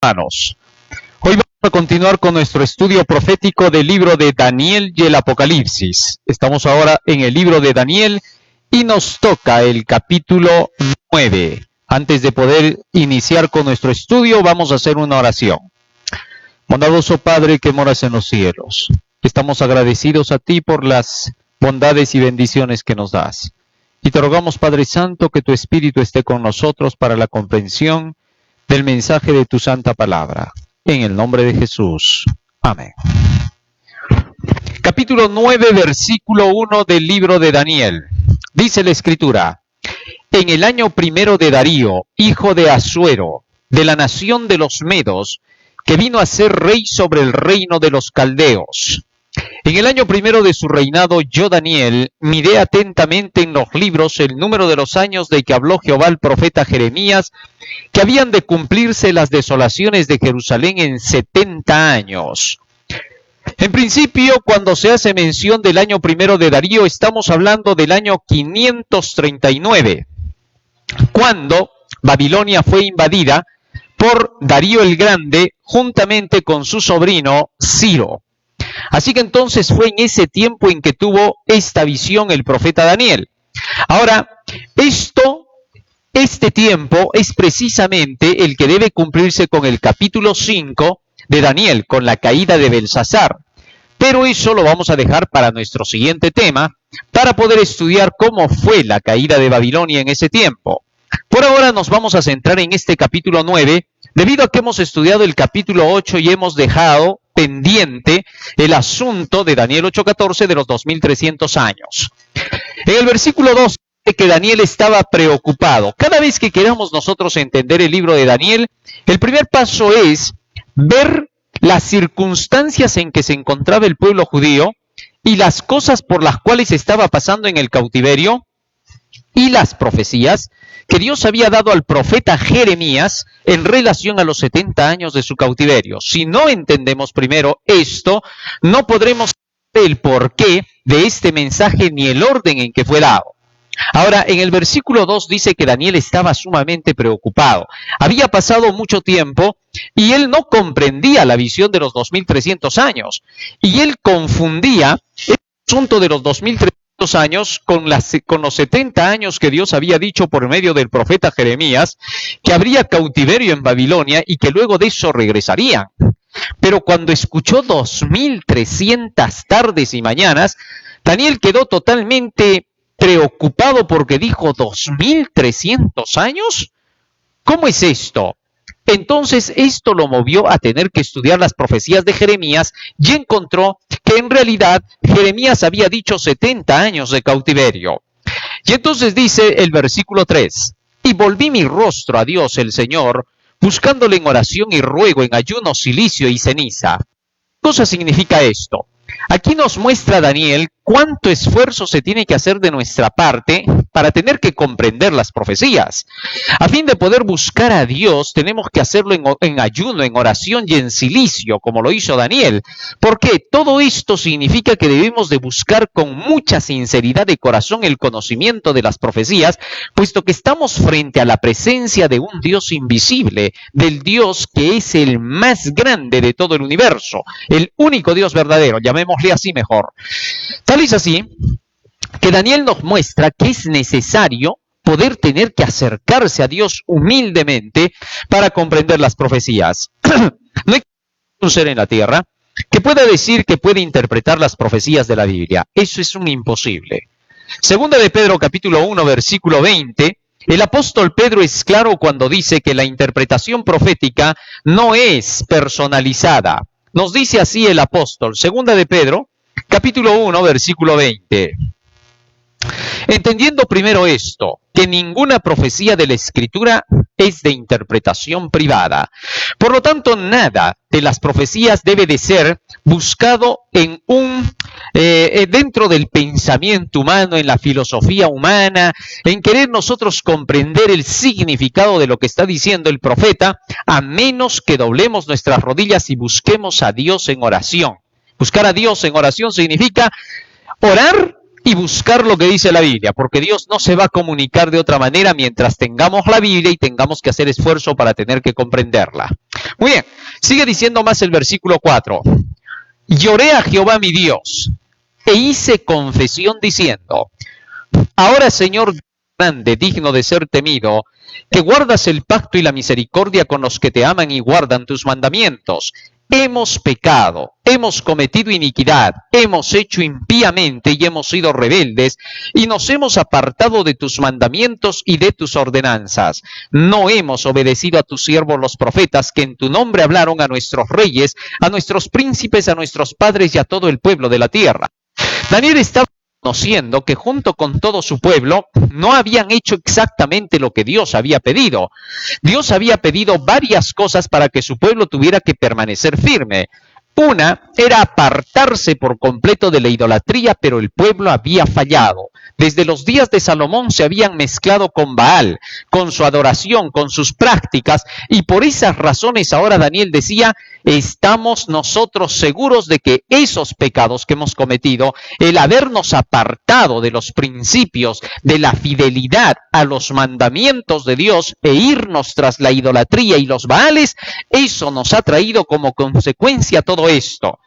hermanos. Hoy vamos a continuar con nuestro estudio profético del libro de Daniel y el Apocalipsis. Estamos ahora en el libro de Daniel y nos toca el capítulo 9. Antes de poder iniciar con nuestro estudio, vamos a hacer una oración. Bondadoso Padre que moras en los cielos, estamos agradecidos a ti por las bondades y bendiciones que nos das. Y te rogamos, Padre Santo, que tu Espíritu esté con nosotros para la comprensión del mensaje de tu santa palabra. En el nombre de Jesús. Amén. Capítulo 9, versículo 1 del libro de Daniel. Dice la Escritura: en el año primero de Darío, hijo de Asuero, de la nación de los Medos, que vino a ser rey sobre el reino de los caldeos. En el año primero de su reinado, yo, Daniel, miré atentamente en los libros el número de los años de que habló Jehová al profeta Jeremías, que habían de cumplirse las desolaciones de Jerusalén en 70 años. En principio, cuando se hace mención del año primero de Darío, estamos hablando del año 539, cuando Babilonia fue invadida por Darío el Grande, juntamente con su sobrino Ciro. Así que entonces fue en ese tiempo en que tuvo esta visión el profeta Daniel. Ahora, este tiempo es precisamente el que debe cumplirse con el capítulo 5 de Daniel, con la caída de Belsasar. Pero eso lo vamos a dejar para nuestro siguiente tema, para poder estudiar cómo fue la caída de Babilonia en ese tiempo. Por ahora nos vamos a centrar en este capítulo 9, debido a que hemos estudiado el capítulo 8 y hemos dejado pendiente el asunto de Daniel 8:14 de los 2300 años. En el versículo 2 dice que Daniel estaba preocupado. Cada vez que queramos nosotros entender el libro de Daniel, el primer paso es ver las circunstancias en que se encontraba el pueblo judío y las cosas por las cuales estaba pasando en el cautiverio y las profecías que Dios había dado al profeta Jeremías en relación a los 70 años de su cautiverio. Si no entendemos primero esto, no podremos saber el porqué de este mensaje ni el orden en que fue dado. Ahora, en el versículo 2 dice que Daniel estaba sumamente preocupado. Había pasado mucho tiempo y él no comprendía la visión de los 2300 años. Y él confundía el asunto de los 2300 años con los 70 años que Dios había dicho por medio del profeta Jeremías, que habría cautiverio en Babilonia y que luego de eso regresarían. Pero cuando escuchó 2300 tardes y mañanas, Daniel quedó totalmente preocupado porque dijo, ¿2300 años? ¿Cómo es esto? Entonces esto lo movió a tener que estudiar las profecías de Jeremías y encontró que en realidad Jeremías había dicho 70 años de cautiverio. Y entonces dice el versículo 3, y volví mi rostro a Dios el Señor, buscándole en oración y ruego, en ayuno, cilicio y ceniza. ¿Qué cosa significa esto? Aquí nos muestra Daniel cuánto esfuerzo se tiene que hacer de nuestra parte para tener que comprender las profecías. A fin de poder buscar a Dios, tenemos que hacerlo en ayuno, en oración y en cilicio, como lo hizo Daniel. Porque todo esto significa que debemos de buscar con mucha sinceridad de corazón el conocimiento de las profecías, puesto que estamos frente a la presencia de un Dios invisible, del Dios que es el más grande de todo el universo, el único Dios verdadero, llamémosle así mejor. Tal es así que Daniel nos muestra que es necesario poder tener que acercarse a Dios humildemente para comprender las profecías. No hay un ser en la tierra que pueda decir que puede interpretar las profecías de la Biblia. Eso es un imposible. Segunda de Pedro, capítulo 1, versículo 20, el apóstol Pedro es claro cuando dice que la interpretación profética no es personalizada. Nos dice así el apóstol, segunda de Pedro, capítulo 1, versículo 20. Entendiendo primero esto, que ninguna profecía de la Escritura es de interpretación privada. Por lo tanto, nada de las profecías debe de ser buscado en dentro del pensamiento humano, en la filosofía humana, en querer nosotros comprender el significado de lo que está diciendo el profeta, a menos que doblemos nuestras rodillas y busquemos a Dios en oración. Buscar a Dios en oración significa orar y buscar lo que dice la Biblia, porque Dios no se va a comunicar de otra manera mientras tengamos la Biblia y tengamos que hacer esfuerzo para tener que comprenderla. Muy bien, sigue diciendo más el versículo 4. Lloré a Jehová mi Dios e hice confesión diciendo: ahora, Señor grande, digno de ser temido, que guardas el pacto y la misericordia con los que te aman y guardan tus mandamientos. Hemos pecado, hemos cometido iniquidad, hemos hecho impíamente y hemos sido rebeldes, y nos hemos apartado de tus mandamientos y de tus ordenanzas. No hemos obedecido a tus siervos los profetas, que en tu nombre hablaron a nuestros reyes, a nuestros príncipes, a nuestros padres y a todo el pueblo de la tierra. Daniel estaba conociendo que junto con todo su pueblo no habían hecho exactamente lo que Dios había pedido. Dios había pedido varias cosas para que su pueblo tuviera que permanecer firme. Una era apartarse por completo de la idolatría, pero el pueblo había fallado. Desde los días de Salomón se habían mezclado con Baal, con su adoración, con sus prácticas, y por esas razones ahora Daniel decía: estamos nosotros seguros de que esos pecados que hemos cometido, el habernos apartado de los principios, de la fidelidad a los mandamientos de Dios e irnos tras la idolatría y los Baales, eso nos ha traído como consecuencia todo esto.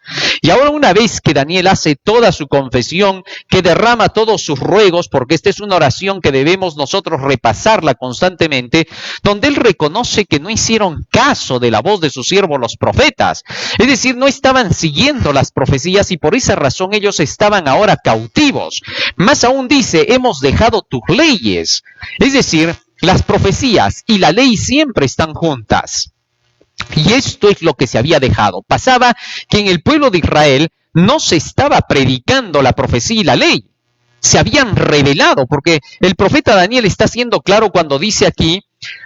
Y ahora, una vez que Daniel hace toda su confesión, que derrama todos sus ruegos, porque esta es una oración que debemos nosotros repasarla constantemente, donde él reconoce que no hicieron caso de la voz de sus siervos los profetas, es decir, no estaban siguiendo las profecías y por esa razón ellos estaban ahora cautivos. Más aún dice: hemos dejado tus leyes, es decir, las profecías y la ley siempre están juntas. Y esto es lo que se había dejado. Pasaba que en el pueblo de Israel no se estaba predicando la profecía y la ley. Se habían revelado, porque el profeta Daniel está siendo claro cuando dice aquí: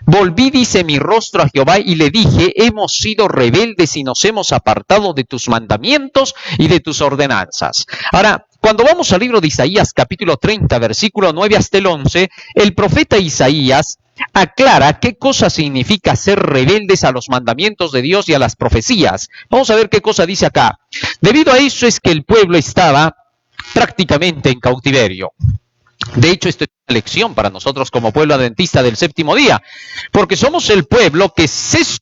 volví, dice, mi rostro a Jehová y le dije: hemos sido rebeldes y nos hemos apartado de tus mandamientos y de tus ordenanzas. Ahora, cuando vamos al libro de Isaías, capítulo 30, versículo 9 hasta el 11, el profeta Isaías aclara qué cosa significa ser rebeldes a los mandamientos de Dios y a las profecías. Vamos a ver qué cosa dice acá. Debido a eso es que el pueblo estaba prácticamente en cautiverio. De hecho, esto es una lección para nosotros como pueblo adventista del séptimo día, porque somos el pueblo que se supone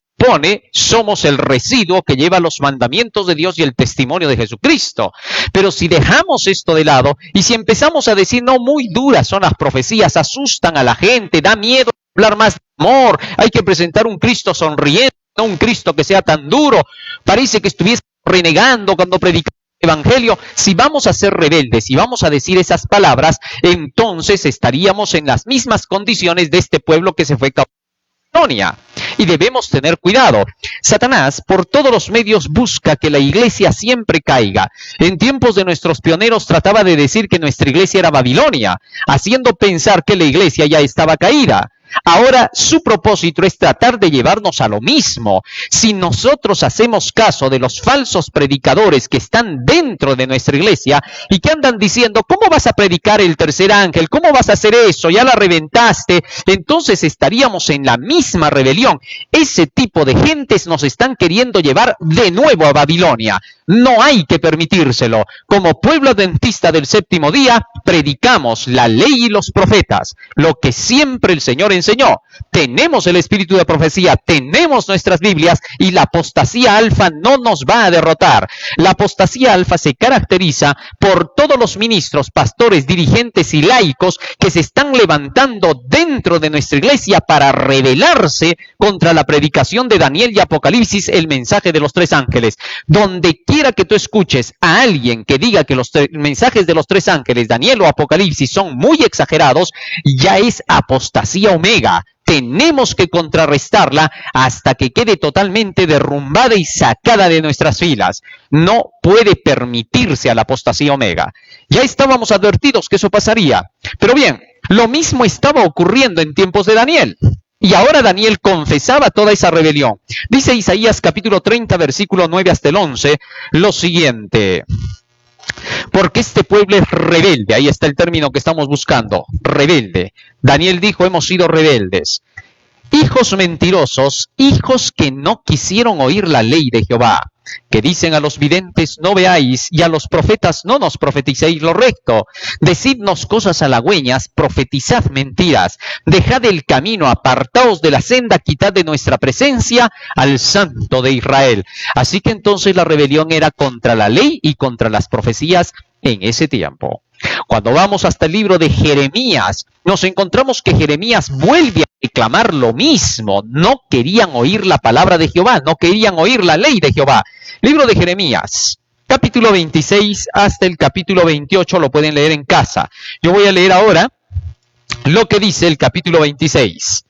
somos el residuo que lleva los mandamientos de Dios y el testimonio de Jesucristo. Pero si dejamos esto de lado y si empezamos a decir: no, muy duras son las profecías, asustan a la gente, da miedo hablar más de amor, hay que presentar un Cristo sonriente, no un Cristo que sea tan duro, parece que estuviese renegando cuando predicamos el Evangelio. Si vamos a ser rebeldes y vamos a decir esas palabras, entonces estaríamos en las mismas condiciones de este pueblo que se fue cautivo en Babilonia. Y debemos tener cuidado. Satanás por todos los medios busca que la iglesia siempre caiga. En tiempos de nuestros pioneros trataba de decir que nuestra iglesia era Babilonia, haciendo pensar que la iglesia ya estaba caída. Ahora su propósito es tratar de llevarnos a lo mismo. Si nosotros hacemos caso de los falsos predicadores que están dentro de nuestra iglesia y que andan diciendo: ¿cómo vas a predicar el tercer ángel? ¿Cómo vas a hacer eso? Ya la reventaste. Entonces estaríamos en la misma rebelión. Ese tipo de gentes nos están queriendo llevar de nuevo a Babilonia. No hay que permitírselo. Como pueblo adventista del séptimo día, predicamos la ley y los profetas, lo que siempre el Señor enseñó. Tenemos el espíritu de profecía, tenemos nuestras Biblias y la apostasía alfa no nos va a derrotar. La apostasía alfa se caracteriza por todos los ministros, pastores, dirigentes y laicos que se están levantando dentro de nuestra iglesia para rebelarse contra la predicación de Daniel y Apocalipsis, el mensaje de los tres ángeles. Donde quiera que tú escuches a alguien que diga que los mensajes de los tres ángeles, Daniel o Apocalipsis, son muy exagerados, ya es apostasía omega. Tenemos que contrarrestarla hasta que quede totalmente derrumbada y sacada de nuestras filas. No puede permitirse a la apostasía omega. Ya estábamos advertidos que eso pasaría. Pero bien, lo mismo estaba ocurriendo en tiempos de Daniel. Y ahora Daniel confesaba toda esa rebelión. Dice Isaías capítulo 30, versículo 9 hasta el 11, lo siguiente: porque este pueblo es rebelde. Ahí está el término que estamos buscando, rebelde. Daniel dijo: hemos sido rebeldes. hijos mentirosos, hijos que no quisieron oír la ley de Jehová, que dicen a los videntes, no veáis, y a los profetas, no nos profeticéis lo recto. Decidnos cosas halagüeñas, profetizad mentiras. Dejad el camino, apartaos de la senda, quitad de nuestra presencia al Santo de Israel. Así que entonces la rebelión era contra la ley y contra las profecías en ese tiempo. Cuando vamos hasta el libro de Jeremías, nos encontramos que Jeremías vuelve a reclamar lo mismo. No querían oír la palabra de Jehová, no querían oír la ley de Jehová. Libro de Jeremías, capítulo 26 hasta el capítulo 28, lo pueden leer en casa. Yo voy a leer ahora lo que dice el capítulo 26.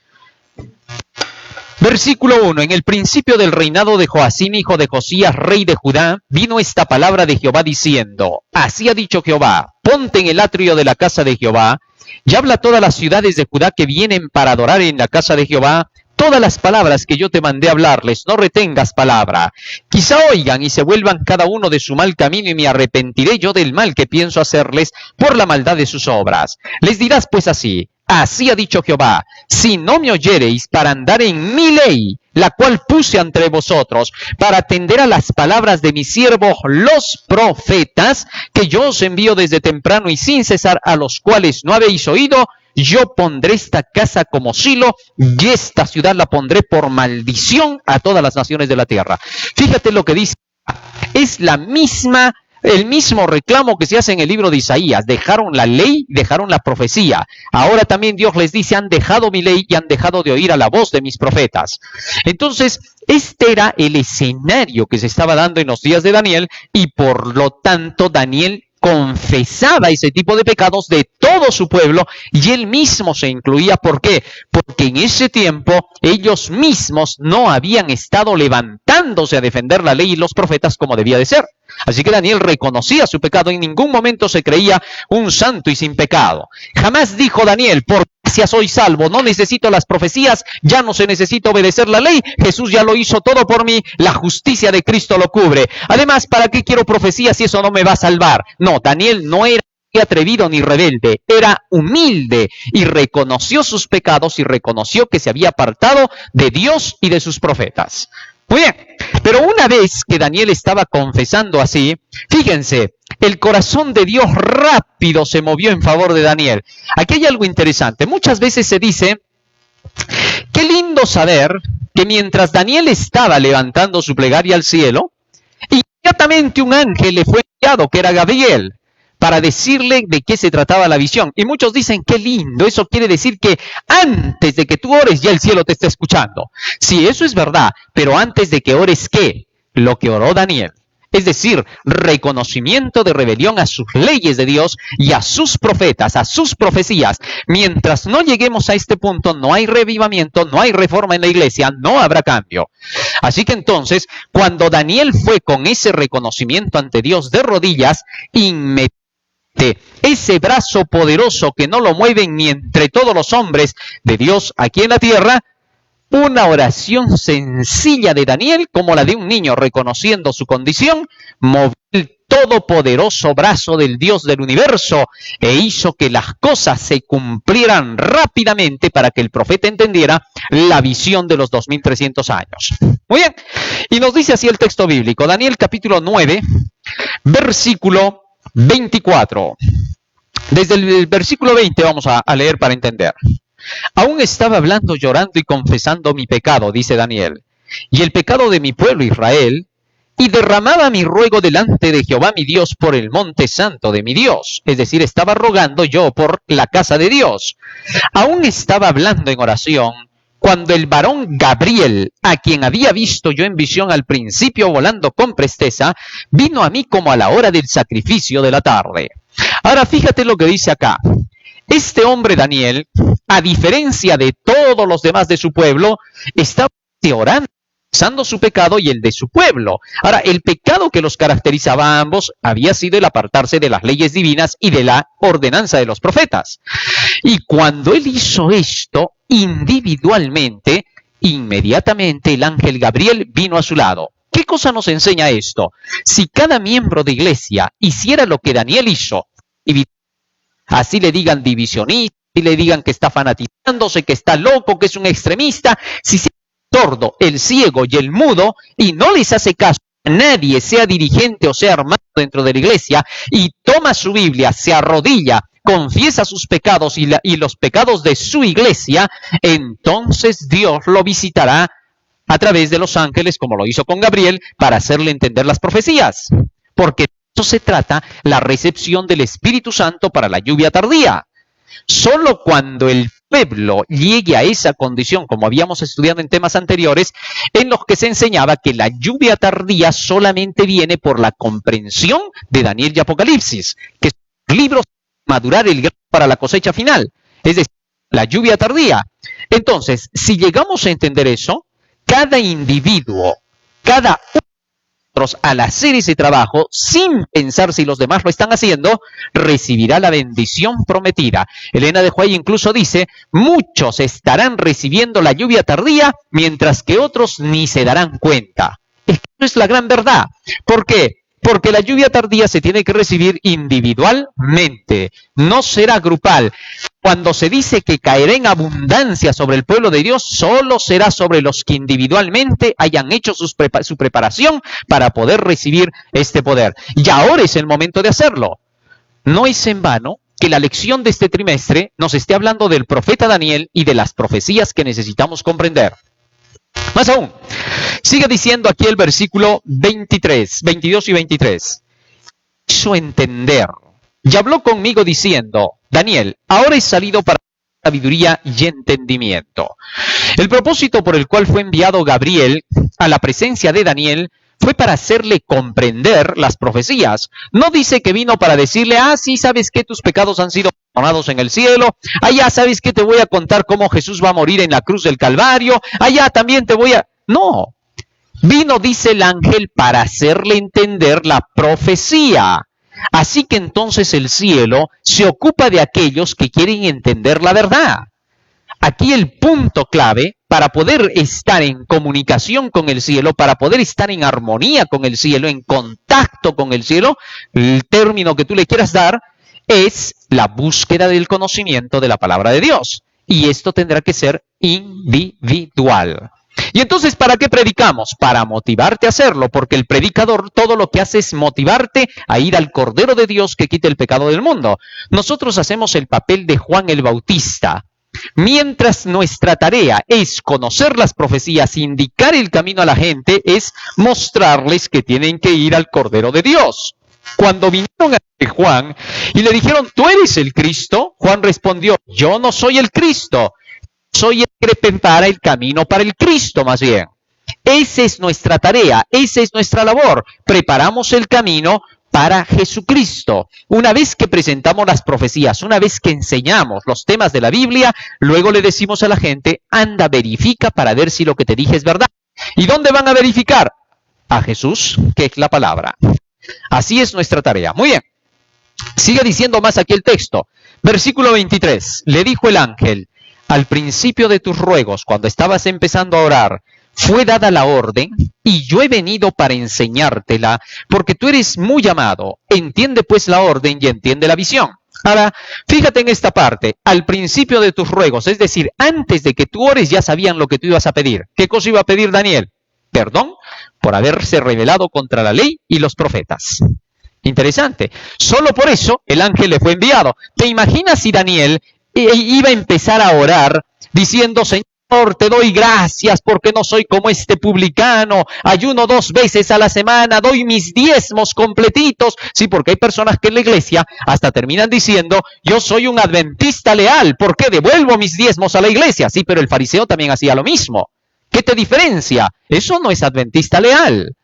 Versículo 1. En el principio del reinado de Joacim, hijo de Josías, rey de Judá, vino esta palabra de Jehová diciendo, así ha dicho Jehová, ponte en el atrio de la casa de Jehová, y habla a todas las ciudades de Judá que vienen para adorar en la casa de Jehová, todas las palabras que yo te mandé hablarles, no retengas palabra. Quizá oigan y se vuelvan cada uno de su mal camino, y me arrepentiré yo del mal que pienso hacerles por la maldad de sus obras. Les dirás pues así, así ha dicho Jehová, si no me oyereis para andar en mi ley, la cual puse entre vosotros, para atender a las palabras de mis siervos los profetas, que yo os envío desde temprano y sin cesar, a los cuales no habéis oído, yo pondré esta casa como silo, y esta ciudad la pondré por maldición a todas las naciones de la tierra. Fíjate lo que dice, es el mismo reclamo que se hace en el libro de Isaías. Dejaron la ley, dejaron la profecía. Ahora también Dios les dice, han dejado mi ley y han dejado de oír a la voz de mis profetas. Entonces, este era el escenario que se estaba dando en los días de Daniel, y por lo tanto Daniel confesaba ese tipo de pecados de todo su pueblo, y él mismo se incluía. ¿Por qué? Porque en ese tiempo ellos mismos no habían estado levantándose a defender la ley y los profetas como debía de ser. Así que Daniel reconocía su pecado, en ningún momento se creía un santo y sin pecado. Jamás dijo Daniel, por gracia soy salvo, no necesito las profecías, ya no se necesita obedecer la ley, Jesús ya lo hizo todo por mí, la justicia de Cristo lo cubre. Además, ¿para qué quiero profecías si eso no me va a salvar? No, Daniel no era atrevido ni rebelde, era humilde y reconoció sus pecados y reconoció que se había apartado de Dios y de sus profetas. Muy bien, pero una vez que Daniel estaba confesando así, fíjense, el corazón de Dios rápido se movió en favor de Daniel. Aquí hay algo interesante. Muchas veces se dice, qué lindo saber que mientras Daniel estaba levantando su plegaria al cielo, inmediatamente un ángel le fue enviado, que era Gabriel, para decirle de qué se trataba la visión. Y muchos dicen, qué lindo, eso quiere decir que antes de que tú ores ya el cielo te está escuchando. Sí, eso es verdad, pero antes de que ores, ¿qué? Lo que oró Daniel. Es decir, reconocimiento de rebelión a sus leyes de Dios y a sus profetas, a sus profecías. Mientras no lleguemos a este punto, no hay revivamiento, no hay reforma en la iglesia, no habrá cambio. Así que entonces, cuando Daniel fue con ese reconocimiento ante Dios de rodillas, inmediatamente ese brazo poderoso que no lo mueven ni entre todos los hombres de Dios aquí en la tierra, una oración sencilla de Daniel, como la de un niño reconociendo su condición, movió el todopoderoso brazo del Dios del universo e hizo que las cosas se cumplieran rápidamente para que el profeta entendiera la visión de los 2300 años. Muy bien, y nos dice así el texto bíblico, Daniel capítulo 9, versículo 24. Desde el versículo 20 vamos a leer para entender. Aún estaba hablando, llorando y confesando mi pecado, dice Daniel, y el pecado de mi pueblo Israel, y derramaba mi ruego delante de Jehová mi Dios por el monte santo de mi Dios. Es decir, estaba rogando yo por la casa de Dios. Aún estaba hablando en oración, cuando el varón Gabriel, a quien había visto yo en visión al principio volando con presteza, vino a mí como a la hora del sacrificio de la tarde. Ahora fíjate lo que dice acá. Este hombre Daniel, a diferencia de todos los demás de su pueblo, estaba orando, confesando su pecado y el de su pueblo. Ahora, el pecado que los caracterizaba a ambos había sido el apartarse de las leyes divinas y de la ordenanza de los profetas. Y cuando él hizo esto individualmente, inmediatamente el ángel Gabriel vino a su lado. ¿Qué cosa nos enseña esto? Si cada miembro de iglesia hiciera lo que Daniel hizo, así le digan divisionistas, y le digan que está fanatizándose, que está loco, que es un extremista. Si se sordo, el ciego y el mudo, y no les hace caso a nadie, sea dirigente o sea hermano dentro de la iglesia, y toma su Biblia, se arrodilla, confiesa sus pecados y los pecados de su iglesia, entonces Dios lo visitará a través de los ángeles, como lo hizo con Gabriel, para hacerle entender las profecías. Porque de eso se trata la recepción del Espíritu Santo para la lluvia tardía. Solo cuando el pueblo llegue a esa condición, como habíamos estudiado en temas anteriores, en los que se enseñaba que la lluvia tardía solamente viene por la comprensión de Daniel y Apocalipsis, que son libros para madurar el grano para la cosecha final, es decir, la lluvia tardía. Entonces, si llegamos a entender eso, cada individuo, cada uno de nosotros, al hacer ese trabajo, sin pensar si los demás lo están haciendo, recibirá la bendición prometida. Elena de White incluso dice, muchos estarán recibiendo la lluvia tardía, mientras que otros ni se darán cuenta. Esto es la gran verdad. ¿Por qué? Porque la lluvia tardía se tiene que recibir individualmente, no será grupal. Cuando se dice que caerá en abundancia sobre el pueblo de Dios, solo será sobre los que individualmente hayan hecho su preparación para poder recibir este poder. Y ahora es el momento de hacerlo. No es en vano que la lección de este trimestre nos esté hablando del profeta Daniel y de las profecías que necesitamos comprender. Más aún, sigue diciendo aquí el versículo 23, 22 y 23. Hizo entender y habló conmigo diciendo, Daniel, ahora he salido para sabiduría y entendimiento. El propósito por el cual fue enviado Gabriel a la presencia de Daniel fue para hacerle comprender las profecías. No dice que vino para decirle, sí, sabes que tus pecados han sido perdonados en el cielo. Ya sabes que te voy a contar cómo Jesús va a morir en la cruz del Calvario. También te voy a... No. Vino, dice el ángel, para hacerle entender la profecía. Así que entonces el cielo se ocupa de aquellos que quieren entender la verdad. Aquí el punto clave para poder estar en comunicación con el cielo, para poder estar en armonía con el cielo, en contacto con el cielo, el término que tú le quieras dar, es la búsqueda del conocimiento de la palabra de Dios. Y esto tendrá que ser individual. Y entonces, ¿para qué predicamos? Para motivarte a hacerlo, porque el predicador todo lo que hace es motivarte a ir al Cordero de Dios que quita el pecado del mundo. Nosotros hacemos el papel de Juan el Bautista. Mientras nuestra tarea es conocer las profecías, indicar el camino a la gente, es mostrarles que tienen que ir al Cordero de Dios. Cuando vinieron a Juan y le dijeron, ¿tú eres el Cristo? Juan respondió, yo no soy el Cristo, soy el que prepara el camino para el Cristo más bien. Esa es nuestra tarea, esa es nuestra labor. Preparamos el camino para Jesucristo. Una vez que presentamos las profecías, una vez que enseñamos los temas de la Biblia, luego le decimos a la gente, anda, verifica para ver si lo que te dije es verdad. ¿Y dónde van a verificar? A Jesús, que es la palabra. Así es nuestra tarea. Muy bien. Sigue diciendo más aquí el texto. Versículo 23. Le dijo el ángel, al principio de tus ruegos, cuando estabas empezando a orar, fue dada la orden, y yo he venido para enseñártela, porque tú eres muy amado. Entiende pues la orden y entiende la visión. Ahora, fíjate en esta parte, al principio de tus ruegos, es decir, antes de que tú ores ya sabían lo que tú ibas a pedir. ¿Qué cosa iba a pedir Daniel? Perdón por haberse rebelado contra la ley y los profetas. Interesante. Solo por eso el ángel le fue enviado. ¿Te imaginas si Daniel iba a empezar a orar diciendo, Señor, te doy gracias porque no soy como este publicano, ayuno 2 veces a la semana, doy mis diezmos completitos? Sí, porque hay personas que en la iglesia hasta terminan diciendo, yo soy un adventista leal, ¿por qué devuelvo mis diezmos a la iglesia? Sí, pero el fariseo también hacía lo mismo. ¿Qué te diferencia? Eso no es adventista leal.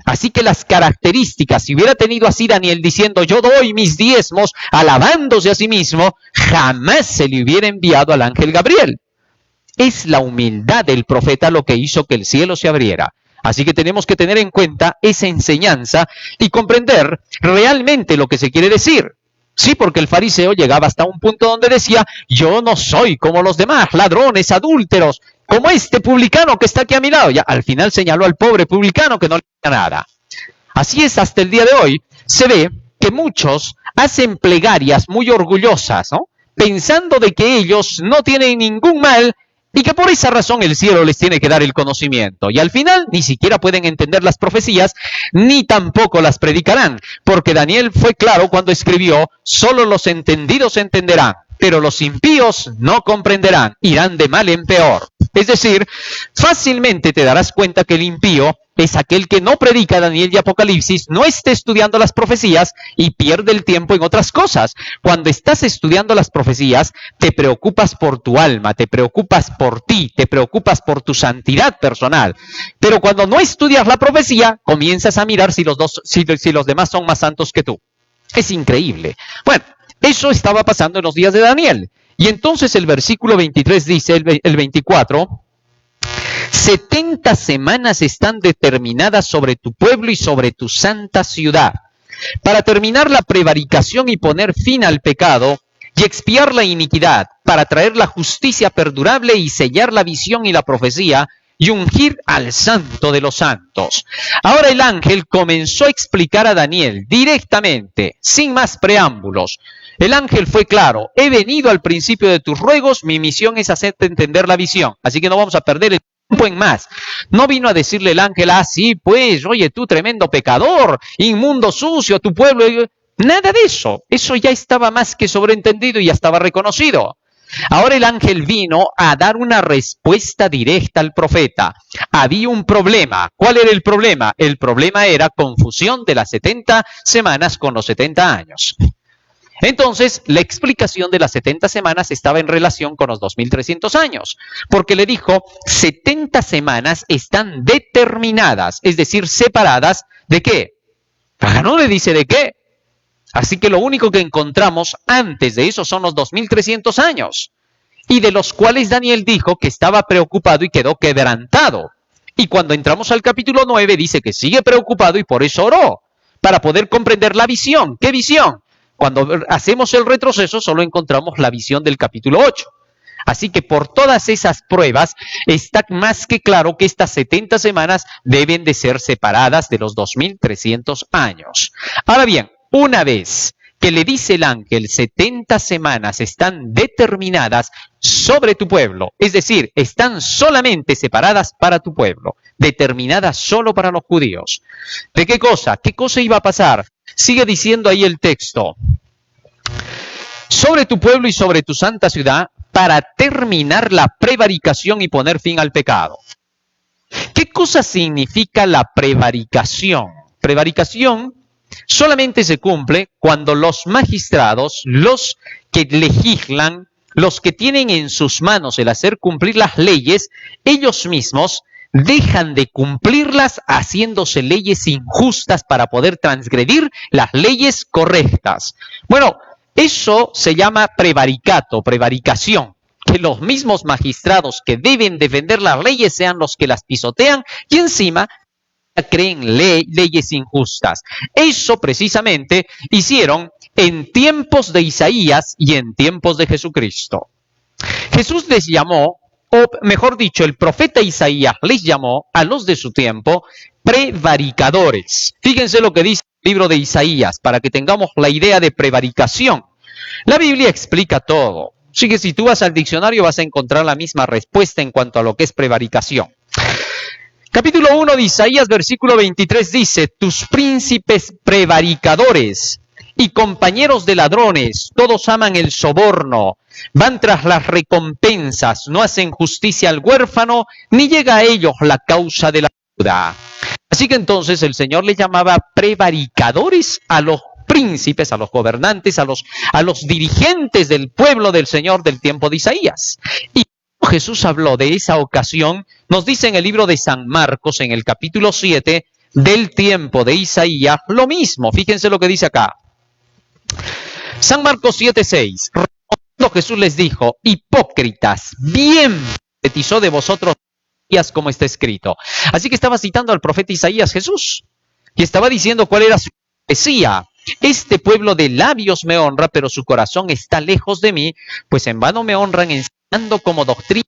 Así que las características, si hubiera tenido así Daniel diciendo, yo doy mis diezmos, alabándose a sí mismo, jamás se le hubiera enviado al ángel Gabriel. Es la humildad del profeta lo que hizo que el cielo se abriera. Así que tenemos que tener en cuenta esa enseñanza y comprender realmente lo que se quiere decir. Sí, porque el fariseo llegaba hasta un punto donde decía, yo no soy como los demás, ladrones, adúlteros, como este publicano que está aquí a mi lado. Ya al final señaló al pobre publicano que no le hacía nada. Así es, hasta el día de hoy se ve que muchos hacen plegarias muy orgullosas, ¿no? pensando de que ellos no tienen ningún mal y que por esa razón el cielo les tiene que dar el conocimiento. Y al final ni siquiera pueden entender las profecías, ni tampoco las predicarán, porque Daniel fue claro cuando escribió: solo los entendidos entenderán, pero los impíos no comprenderán, irán de mal en peor. Es decir, fácilmente te darás cuenta que el impío es aquel que no predica Daniel y Apocalipsis, no esté estudiando las profecías y pierde el tiempo en otras cosas. Cuando estás estudiando las profecías, te preocupas por tu alma, te preocupas por ti, te preocupas por tu santidad personal. Pero cuando no estudias la profecía, comienzas a mirar si los demás son más santos que tú. Es increíble. Bueno, eso estaba pasando en los días de Daniel. Y entonces el versículo 23 dice, el 24... 70 semanas están determinadas sobre tu pueblo y sobre tu santa ciudad, para terminar la prevaricación y poner fin al pecado, y expiar la iniquidad, para traer la justicia perdurable y sellar la visión y la profecía, y ungir al santo de los santos. Ahora el ángel comenzó a explicar a Daniel directamente, sin más preámbulos. El ángel fue claro: he venido al principio de tus ruegos, mi misión es hacerte entender la visión, así que no vamos a perder el tiempo en más. No vino a decirle el ángel: ah, sí, pues, oye, tú tremendo pecador, inmundo, sucio, tu pueblo. Nada de eso. Eso ya estaba más que sobreentendido y ya estaba reconocido. Ahora el ángel vino a dar una respuesta directa al profeta. Había un problema. ¿Cuál era el problema? El problema era confusión de las 70 semanas con los 70 años. Entonces, la explicación de las 70 semanas estaba en relación con los 2300 años, porque le dijo: 70 semanas están determinadas, es decir, separadas ¿de qué? No le dice de qué. Así que lo único que encontramos antes de eso son los 2300 años, y de los cuales Daniel dijo que estaba preocupado y quedó quebrantado. Y cuando entramos al capítulo 9 dice que sigue preocupado y por eso oró, para poder comprender la visión. ¿Qué visión? Cuando hacemos el retroceso solo encontramos la visión del capítulo 8. Así que por todas esas pruebas está más que claro que estas 70 semanas deben de ser separadas de los 2300 años. Ahora bien, una vez que le dice el ángel 70 semanas están determinadas sobre tu pueblo, es decir, están solamente separadas para tu pueblo, determinadas solo para los judíos. ¿De qué cosa? ¿Qué cosa iba a pasar? Sigue diciendo ahí el texto: sobre tu pueblo y sobre tu santa ciudad, para terminar la prevaricación y poner fin al pecado. ¿Qué cosa significa la prevaricación? Prevaricación solamente se cumple cuando los magistrados, los que legislan, los que tienen en sus manos el hacer cumplir las leyes, ellos mismos dejan de cumplirlas haciéndose leyes injustas para poder transgredir las leyes correctas. Bueno, eso se llama prevaricato, prevaricación. Que los mismos magistrados que deben defender las leyes sean los que las pisotean y encima creen leyes injustas. Eso precisamente hicieron en tiempos de Isaías y en tiempos de Jesucristo. Jesús les llamó, o mejor dicho, el profeta Isaías les llamó a los de su tiempo prevaricadores. Fíjense lo que dice el libro de Isaías para que tengamos la idea de prevaricación. La Biblia explica todo. Así que si tú vas al diccionario vas a encontrar la misma respuesta en cuanto a lo que es prevaricación. Capítulo 1 de Isaías, versículo 23 dice: tus príncipes prevaricadores y compañeros de ladrones, todos aman el soborno, van tras las recompensas, no hacen justicia al huérfano, ni llega a ellos la causa de la viuda. Así que entonces el Señor le llamaba prevaricadores a los príncipes, a los gobernantes, a los dirigentes del pueblo del Señor del tiempo de Isaías. Y Jesús habló de esa ocasión, nos dice en el libro de San Marcos, en el capítulo 7, del tiempo de Isaías, lo mismo. Fíjense lo que dice acá. San Marcos 7:6. Respondiendo Jesús les dijo: hipócritas, bien profetizó de vosotros Isaías como está escrito. Así que estaba citando al profeta Isaías Jesús, y estaba diciendo cuál era su profecía. Este pueblo de labios me honra, pero su corazón está lejos de mí, pues en vano me honran enseñando como doctrina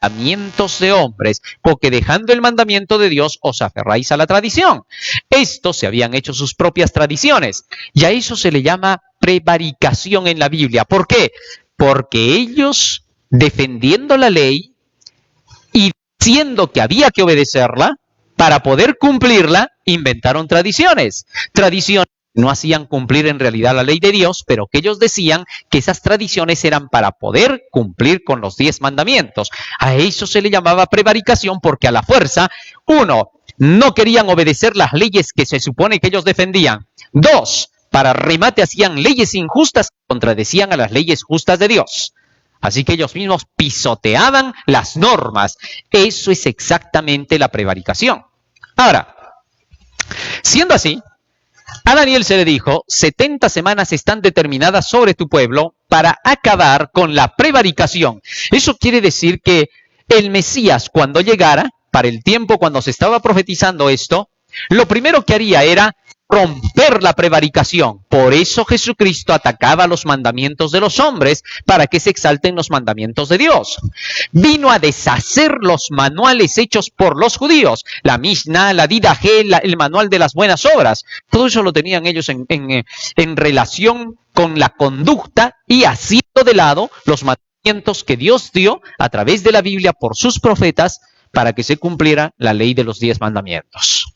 mandamientos de hombres, porque dejando el mandamiento de Dios os aferráis a la tradición. Estos se habían hecho sus propias tradiciones, y a eso se le llama prevaricación en la Biblia. ¿Por qué? porque ellos, defendiendo la ley y diciendo que había que obedecerla, para poder cumplirla, inventaron tradiciones. Tradiciones que no hacían cumplir en realidad la ley de Dios, pero que ellos decían que esas tradiciones eran para poder cumplir con los 10 mandamientos. A eso se le llamaba prevaricación, porque a la fuerza, uno, no querían obedecer las leyes que se supone que ellos defendían. Dos, para remate hacían leyes injustas que contradecían a las leyes justas de Dios. Así que ellos mismos pisoteaban las normas. Eso es exactamente la prevaricación. Ahora, siendo así, a Daniel se le dijo, 70 semanas están determinadas sobre tu pueblo para acabar con la prevaricación. Eso quiere decir que el Mesías, cuando llegara, para el tiempo cuando se estaba profetizando esto, lo primero que haría era romper la prevaricación. Por eso Jesucristo atacaba los mandamientos de los hombres, para que se exalten los mandamientos de Dios. Vino a deshacer los manuales hechos por los judíos, la Mishnah, la Didaje, el manual de las buenas obras. Todo eso lo tenían ellos en relación con la conducta y haciendo de lado los mandamientos que Dios dio a través de la Biblia por sus profetas para que se cumpliera la ley de los 10 mandamientos.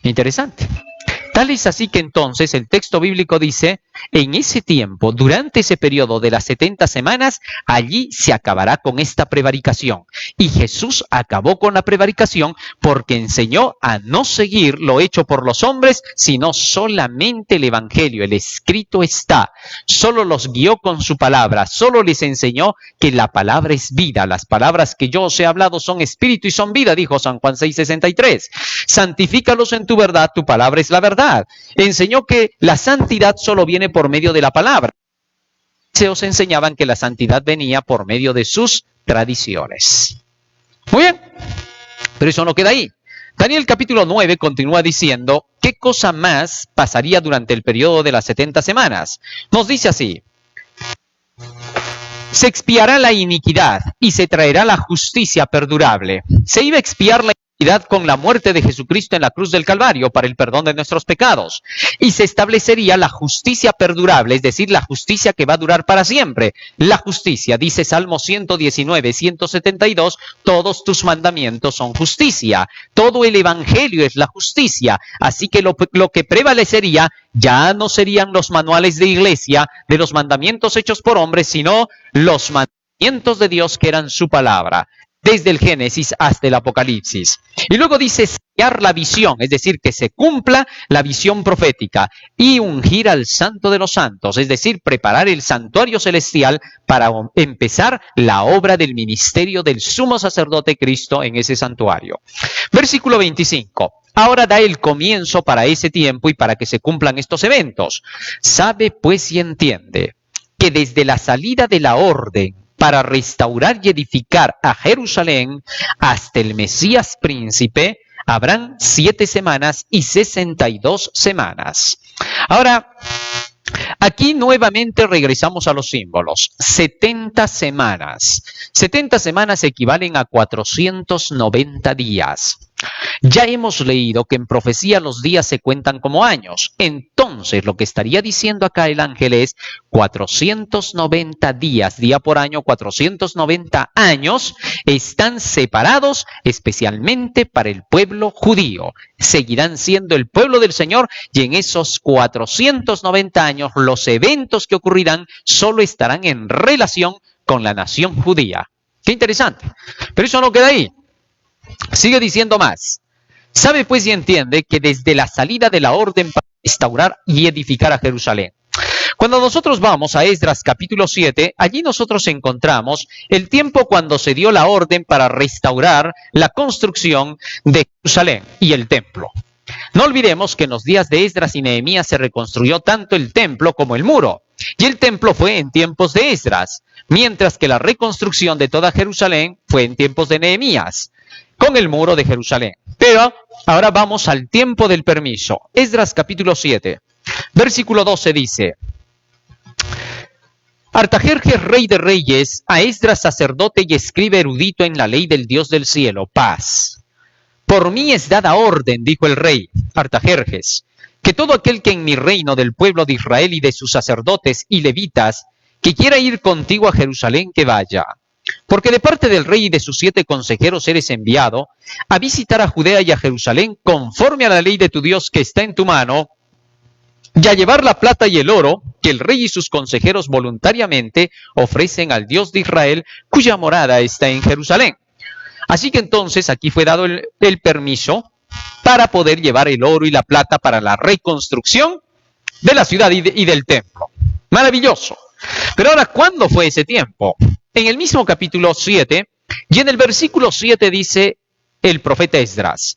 Interesante. Tal es así que entonces el texto bíblico dice, en ese tiempo, durante ese periodo de las 70 semanas, allí se acabará con esta prevaricación. Y Jesús acabó con la prevaricación porque enseñó a no seguir lo hecho por los hombres, sino solamente el Evangelio. El escrito está. Solo los guió con su palabra. Solo les enseñó que la palabra es vida. Las palabras que yo os he hablado son espíritu y son vida, dijo San Juan 6:63. Santifícalos en tu verdad, tu palabra es la verdad. Enseñó que la santidad solo viene por medio de la palabra. Se os enseñaban que la santidad venía por medio de sus tradiciones. Muy bien, pero eso no queda ahí. Daniel capítulo 9 continúa diciendo qué cosa más pasaría durante el periodo de las 70 semanas. Nos dice así: se expiará la iniquidad y se traerá la justicia perdurable. Se iba a expiar la iniquidad con la muerte de Jesucristo en la cruz del Calvario para el perdón de nuestros pecados. Y se establecería la justicia perdurable, es decir, la justicia que va a durar para siempre. La justicia, dice Salmo 119, 172, todos tus mandamientos son justicia. Todo el Evangelio es la justicia. Así que lo que prevalecería ya no serían los manuales de iglesia de los mandamientos hechos por hombres, sino los mandamientos de Dios que eran su palabra, desde el Génesis hasta el Apocalipsis. Y luego dice sellar la visión, es decir, que se cumpla la visión profética, y ungir al Santo de los Santos, es decir, preparar el santuario celestial para empezar la obra del ministerio del sumo sacerdote Cristo en ese santuario. Versículo 25. Ahora da el comienzo para ese tiempo y para que se cumplan estos eventos. Sabe pues y entiende que desde la salida de la orden para restaurar y edificar a Jerusalén hasta el Mesías príncipe, habrán 7 semanas y 62 semanas. Ahora, aquí nuevamente regresamos a los símbolos. 70 semanas. 70 semanas equivalen a 490 días. Ya hemos leído que en profecía los días se cuentan como años. Entonces, lo que estaría diciendo acá el ángel es 490 días, día por año, 490 años están separados especialmente para el pueblo judío. Seguirán siendo el pueblo del Señor y en esos 490 años los eventos que ocurrirán solo estarán en relación con la nación judía. Qué interesante. Pero eso no queda ahí. Sigue diciendo más. Sabe pues y entiende que desde la salida de la orden para restaurar y edificar a Jerusalén. Cuando nosotros vamos a Esdras capítulo 7, allí nosotros encontramos el tiempo cuando se dio la orden para restaurar la construcción de Jerusalén y el templo. No olvidemos que en los días de Esdras y Nehemías se reconstruyó tanto el templo como el muro. Y el templo fue en tiempos de Esdras, mientras que la reconstrucción de toda Jerusalén fue en tiempos de Nehemías, con el muro de Jerusalén. Pero ahora vamos al tiempo del permiso. Esdras capítulo 7, versículo 12 dice: Artajerjes, rey de reyes, a Esdras sacerdote y escriba erudito en la ley del Dios del cielo, paz. Por mí es dada orden, dijo el rey Artajerjes, que todo aquel que en mi reino del pueblo de Israel y de sus sacerdotes y levitas, que quiera ir contigo a Jerusalén, que vaya. Porque de parte del rey y de sus 7 consejeros eres enviado a visitar a Judea y a Jerusalén conforme a la ley de tu Dios que está en tu mano, y a llevar la plata y el oro que el rey y sus consejeros voluntariamente ofrecen al Dios de Israel, cuya morada está en Jerusalén. Así que entonces aquí fue dado el permiso para poder llevar el oro y la plata para la reconstrucción de la ciudad y del templo. Maravilloso. Pero ahora, ¿cuándo fue ese tiempo? En el mismo capítulo 7, y en el versículo 7 dice el profeta Esdras: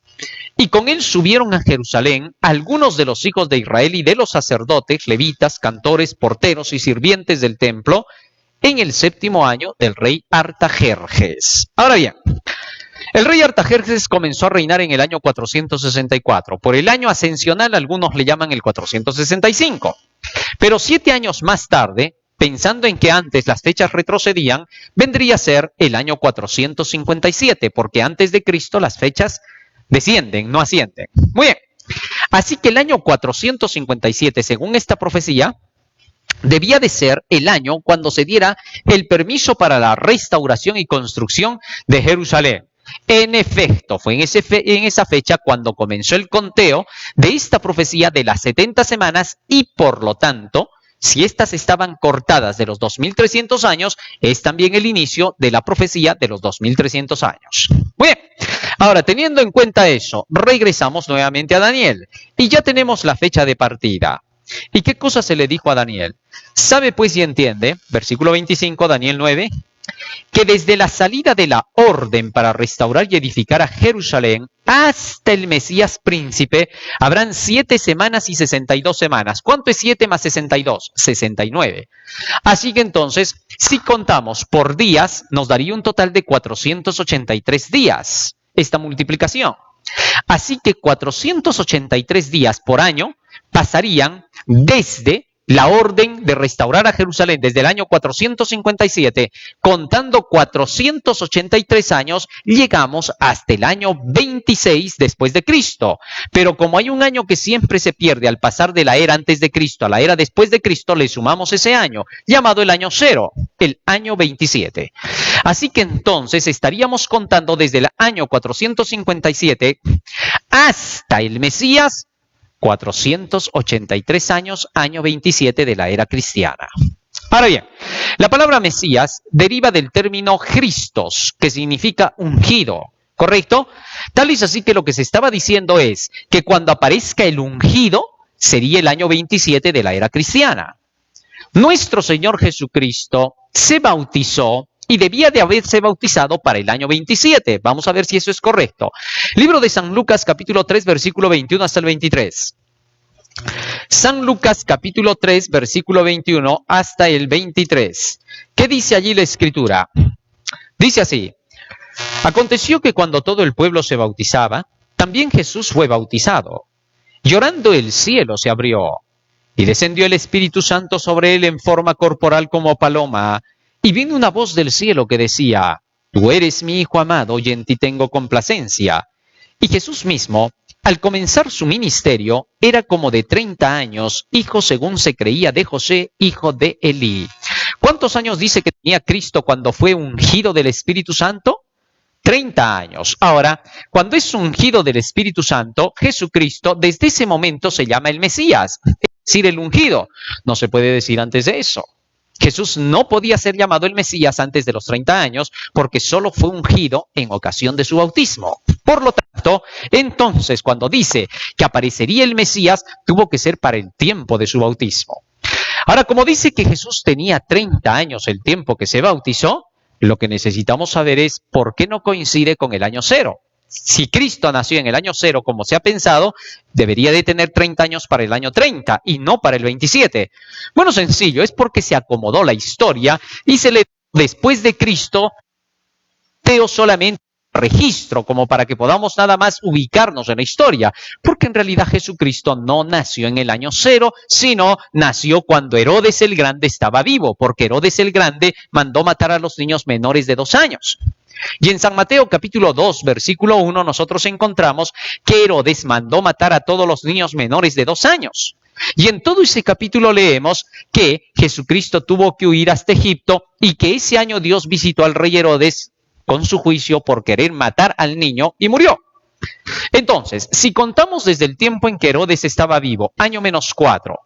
y con él subieron a Jerusalén algunos de los hijos de Israel y de los sacerdotes, levitas, cantores, porteros y sirvientes del templo, en el 7º año del rey Artajerjes. Ahora bien, el rey Artajerjes comenzó a reinar en el año 464. Por el año ascensional algunos le llaman el 465. Pero 7 años más tarde, pensando en que antes las fechas retrocedían, vendría a ser el año 457, porque antes de Cristo las fechas descienden, no ascienden. Muy bien. Así que el año 457, según esta profecía, debía de ser el año cuando se diera el permiso para la restauración y construcción de Jerusalén. En efecto, fue en esa fecha cuando comenzó el conteo de esta profecía de las 70 semanas y, por lo tanto, si estas estaban cortadas de los 2300 años, es también el inicio de la profecía de los 2300 años. Muy bien. Ahora, teniendo en cuenta eso, regresamos nuevamente a Daniel y ya tenemos la fecha de partida. ¿Y qué cosa se le dijo a Daniel? Sabe pues y entiende, versículo 25, Daniel 9, que desde la salida de la orden para restaurar y edificar a Jerusalén hasta el Mesías príncipe habrán 7 semanas y 62 semanas. ¿Cuánto es 7 más 62? 69. Así que entonces, si contamos por días, nos daría un total de 483 días esta multiplicación. Así que 483 días por año pasarían desde la orden de restaurar a Jerusalén desde el año 457, contando 483 años, llegamos hasta el año 26 después de Cristo. Pero como hay un año que siempre se pierde al pasar de la era antes de Cristo a la era después de Cristo, le sumamos ese año, llamado el año 0, el año 27. Así que entonces estaríamos contando desde el año 457 hasta el Mesías, 483 años, año 27 de la era cristiana. Ahora bien, la palabra Mesías deriva del término Christos, que significa ungido, ¿correcto? Tal es así que lo que se estaba diciendo es que cuando aparezca el ungido, sería el año 27 de la era cristiana. Nuestro Señor Jesucristo se bautizó y debía de haberse bautizado para el año 27. Vamos a ver si eso es correcto. Libro de San Lucas, capítulo 3, versículo 21 hasta el 23. San Lucas, capítulo 3, versículo 21 hasta el 23. ¿Qué dice allí la Escritura? Dice así: aconteció que cuando todo el pueblo se bautizaba, también Jesús fue bautizado. Llorando el cielo se abrió, y descendió el Espíritu Santo sobre él en forma corporal como paloma, y vino una voz del cielo que decía: tú eres mi Hijo amado, y en ti tengo complacencia. Y Jesús mismo, al comenzar su ministerio, era como de 30 años, hijo según se creía de José, hijo de Elí. ¿Cuántos años dice que tenía Cristo cuando fue ungido del Espíritu Santo? 30 años. Ahora, cuando es ungido del Espíritu Santo, Jesucristo desde ese momento se llama el Mesías, es decir, el ungido. No se puede decir antes de eso. Jesús no podía ser llamado el Mesías antes de los 30 años porque solo fue ungido en ocasión de su bautismo. Por lo tanto, entonces cuando dice que aparecería el Mesías, tuvo que ser para el tiempo de su bautismo. Ahora, como dice que Jesús tenía 30 años el tiempo que se bautizó, lo que necesitamos saber es por qué no coincide con el año 0. Si Cristo nació en el año 0, como se ha pensado, debería de tener 30 años para el año 30 y no para el 27. Bueno, sencillo, es porque se acomodó la historia y se le después de Cristo teo solamente registro, como para que podamos nada más ubicarnos en la historia, porque en realidad Jesucristo no nació en el año 0, sino nació cuando Herodes el Grande estaba vivo, porque Herodes el Grande mandó matar a los niños menores de 2 años. Y en San Mateo capítulo 2, versículo 1, nosotros encontramos que Herodes mandó matar a todos los niños menores de 2 años. Y en todo ese capítulo leemos que Jesucristo tuvo que huir hasta Egipto y que ese año Dios visitó al rey Herodes con su juicio por querer matar al niño y murió. Entonces, si contamos desde el tiempo en que Herodes estaba vivo, año menos 4,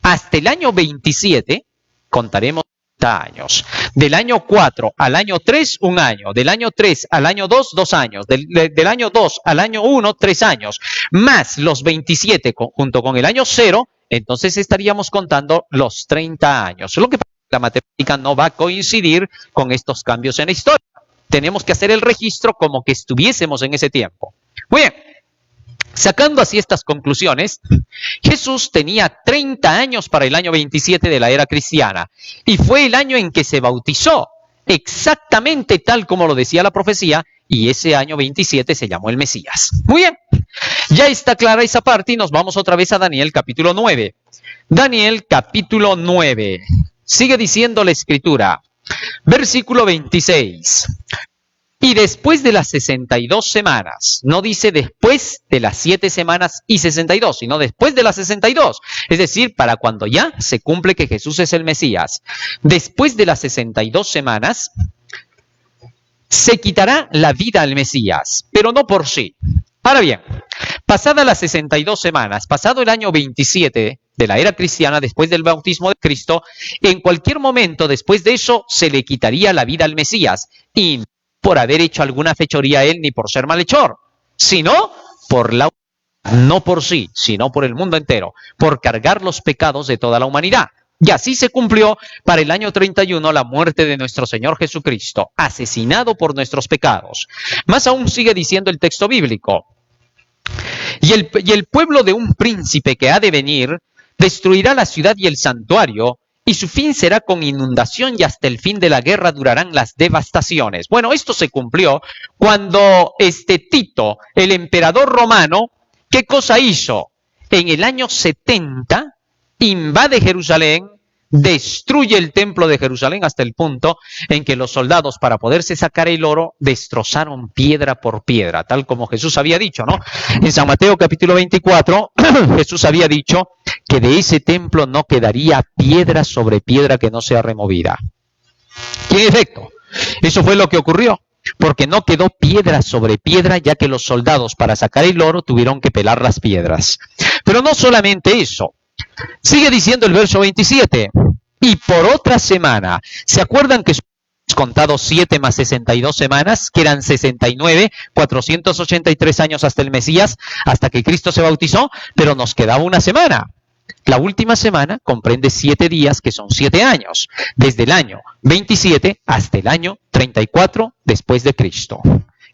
hasta el año 27, contaremos 30 años. Del año 4 al año 3, un año. Del año 3 al año 2, 2 años. Del año 2 al año 1, 3 años. Más los 27 junto con el año 0, entonces estaríamos contando los 30 años. Lo que pasa es que la matemática no va a coincidir con estos cambios en la historia. Tenemos que hacer el registro como que estuviésemos en ese tiempo. Muy bien. Sacando así estas conclusiones, Jesús tenía 30 años para el año 27 de la era cristiana y fue el año en que se bautizó, exactamente tal como lo decía la profecía, y ese año 27 se llamó el Mesías. Muy bien, ya está clara esa parte y nos vamos otra vez a Daniel capítulo 9. Daniel capítulo 9, sigue diciendo la Escritura, versículo 26. Y después de las 62 semanas, no dice después de las 7 semanas y 62, sino después de las 62. Es decir, para cuando ya se cumple que Jesús es el Mesías. Después de las 62 semanas, se quitará la vida al Mesías, pero no por sí. Ahora bien, pasadas las 62 semanas, pasado el año 27 de la era cristiana, después del bautismo de Cristo, en cualquier momento después de eso se le quitaría la vida al Mesías. Y por haber hecho alguna fechoría a él, ni por ser malhechor, sino por la humanidad, no por sí, sino por el mundo entero, por cargar los pecados de toda la humanidad. Y así se cumplió para el año 31 la muerte de nuestro Señor Jesucristo, asesinado por nuestros pecados. Más aún sigue diciendo el texto bíblico, y el pueblo de un príncipe que ha de venir destruirá la ciudad y el santuario, y su fin será con inundación y hasta el fin de la guerra durarán las devastaciones. Bueno, esto se cumplió cuando Tito, el emperador romano, ¿qué cosa hizo? En el año 70 invade Jerusalén, destruye el templo de Jerusalén hasta el punto en que los soldados, para poderse sacar el oro, destrozaron piedra por piedra, tal como Jesús había dicho, ¿no? En San Mateo capítulo 24, Jesús había dicho que de ese templo no quedaría piedra sobre piedra que no sea removida. Y en efecto, eso fue lo que ocurrió, porque no quedó piedra sobre piedra, ya que los soldados, para sacar el oro, tuvieron que pelar las piedras. Pero no solamente eso. Sigue diciendo el verso 27, y por otra semana, ¿se acuerdan que hemos contado 7 más 62 semanas, que eran 69, 483 años hasta el Mesías, hasta que Cristo se bautizó? Pero nos quedaba una semana. La última semana comprende 7 días, que son 7 años, desde el año 27 hasta el año 34 después de Cristo.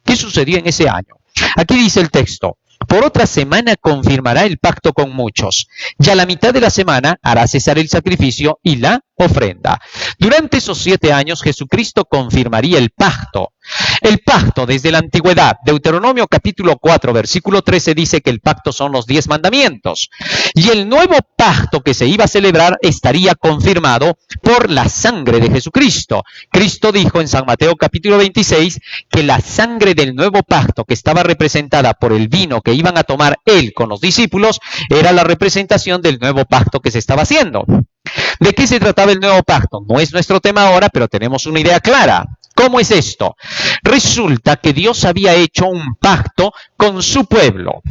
¿Qué sucedió en ese año? Aquí dice el texto, por otra semana confirmará el pacto con muchos, y a la mitad de la semana hará cesar el sacrificio y la ofrenda. Durante esos 7 años Jesucristo confirmaría el pacto. El pacto desde la antigüedad, Deuteronomio capítulo 4, versículo 13 dice que el pacto son los 10 mandamientos. Y el nuevo pacto que se iba a celebrar estaría confirmado por la sangre de Jesucristo. Cristo dijo en San Mateo capítulo 26 que la sangre del nuevo pacto, que estaba representada por el vino que iban a tomar él con los discípulos, era la representación del nuevo pacto que se estaba haciendo. ¿De qué se trataba el nuevo pacto? No es nuestro tema ahora, pero tenemos una idea clara. ¿Cómo es esto? Resulta que Dios había hecho un pacto con su pueblo.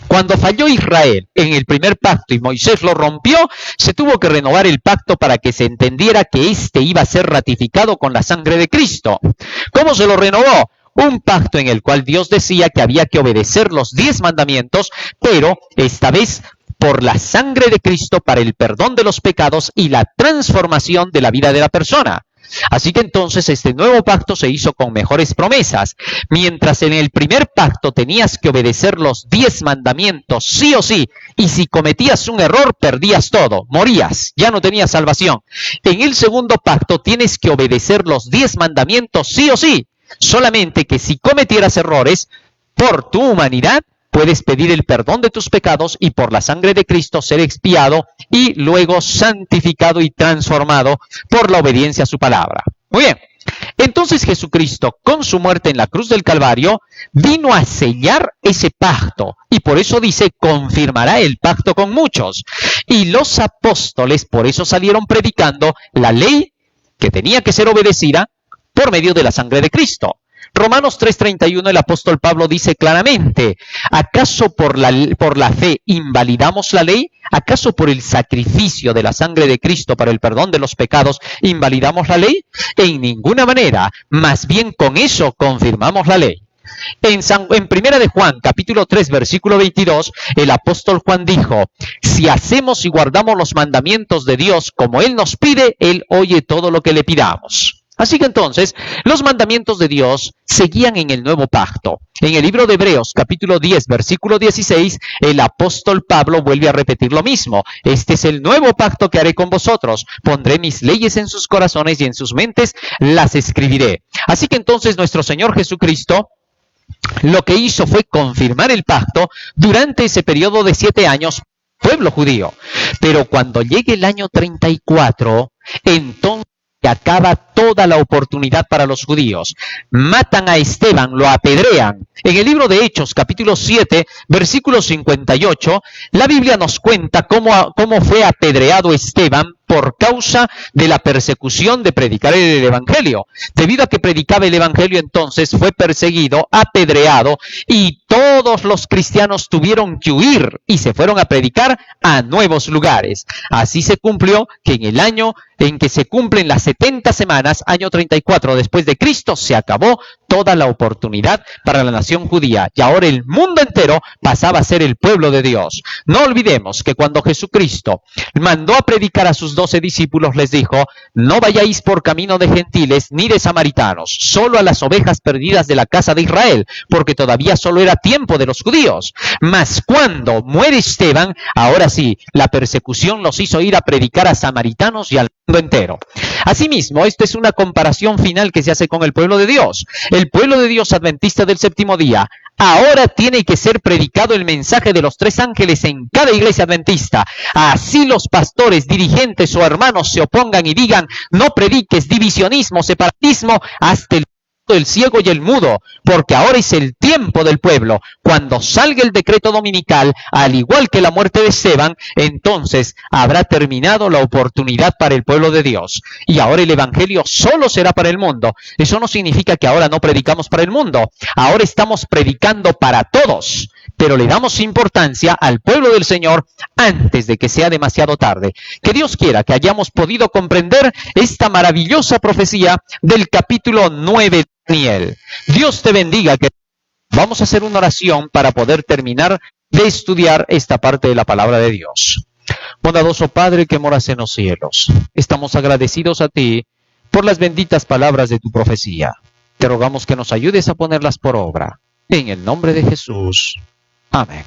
Cuando falló Israel en el primer pacto y Moisés lo rompió, se tuvo que renovar el pacto para que se entendiera que éste iba a ser ratificado con la sangre de Cristo. ¿Cómo se lo renovó? Un pacto en el cual Dios decía que había que obedecer los 10 mandamientos, pero esta vez por la sangre de Cristo para el perdón de los pecados y la transformación de la vida de la persona. Así que entonces este nuevo pacto se hizo con mejores promesas. Mientras en el primer pacto tenías que obedecer los 10 mandamientos sí o sí, y si cometías un error perdías todo, morías, ya no tenías salvación. En el segundo pacto tienes que obedecer los 10 mandamientos sí o sí, solamente que si cometieras errores por tu humanidad, puedes pedir el perdón de tus pecados y por la sangre de Cristo ser expiado y luego santificado y transformado por la obediencia a su palabra. Muy bien, Entonces Jesucristo, con su muerte en la cruz del Calvario, vino a sellar ese pacto. Y por eso dice, confirmará el pacto con muchos. Y los apóstoles por eso salieron predicando la ley que tenía que ser obedecida por medio de la sangre de Cristo. Romanos 3:31, el apóstol Pablo dice claramente, ¿acaso por la fe invalidamos la ley? ¿Acaso por el sacrificio de la sangre de Cristo para el perdón de los pecados invalidamos la ley? En ninguna manera, más bien con eso confirmamos la ley. En Primera de Juan, capítulo 3, versículo 22, el apóstol Juan dijo, si hacemos y guardamos los mandamientos de Dios como Él nos pide, Él oye todo lo que le pidamos. Así que entonces, los mandamientos de Dios seguían en el nuevo pacto. En el libro de Hebreos, capítulo 10, versículo 16, el apóstol Pablo vuelve a repetir lo mismo. Este es el nuevo pacto que haré con vosotros. Pondré mis leyes en sus corazones y en sus mentes las escribiré. Así que entonces nuestro Señor Jesucristo lo que hizo fue confirmar el pacto durante ese periodo de 7 años, pueblo judío. Pero cuando llegue el año 34, entonces acaba toda la oportunidad para los judíos. Matan a Esteban, lo apedrean. En el libro de Hechos, capítulo 7, versículo 58, la Biblia nos cuenta cómo fue apedreado Esteban por causa de la persecución de predicar el Evangelio. Debido a que predicaba el Evangelio, entonces fue perseguido, apedreado, y todos los cristianos tuvieron que huir y se fueron a predicar a nuevos lugares. Así se cumplió que en el año en que se cumplen las 70 semanas, año 34 después de Cristo, se acabó toda la oportunidad para la nación judía. Y ahora el mundo entero pasaba a ser el pueblo de Dios. No olvidemos que cuando Jesucristo mandó a predicar a sus 12 discípulos, les dijo, no vayáis por camino de gentiles ni de samaritanos, solo a las ovejas perdidas de la casa de Israel, porque todavía solo era tiempo de los judíos. Mas cuando muere Esteban, ahora sí, la persecución los hizo ir a predicar a samaritanos y al mundo entero. Asimismo, esta es una comparación final que se hace con el pueblo de Dios. El pueblo de Dios adventista del séptimo día ahora tiene que ser predicado el mensaje de los 3 ángeles en cada iglesia adventista. Así los pastores, dirigentes o hermanos se opongan y digan, no prediques divisionismo, separatismo, hasta el ciego y el mudo, porque ahora es el tiempo del pueblo. Cuando salga el decreto dominical, al igual que la muerte de Esteban, entonces habrá terminado la oportunidad para el pueblo de Dios. Y ahora el evangelio solo será para el mundo. Eso no significa que ahora no predicamos para el mundo. Ahora estamos predicando para todos, pero le damos importancia al pueblo del Señor antes de que sea demasiado tarde. Que Dios quiera que hayamos podido comprender esta maravillosa profecía del capítulo 9 de Daniel. Dios te bendiga. Que vamos a hacer una oración para poder terminar de estudiar esta parte de la palabra de Dios. Bondadoso Padre que moras en los cielos, estamos agradecidos a ti por las benditas palabras de tu profecía. Te rogamos que nos ayudes a ponerlas por obra. En el nombre de Jesús. Amén.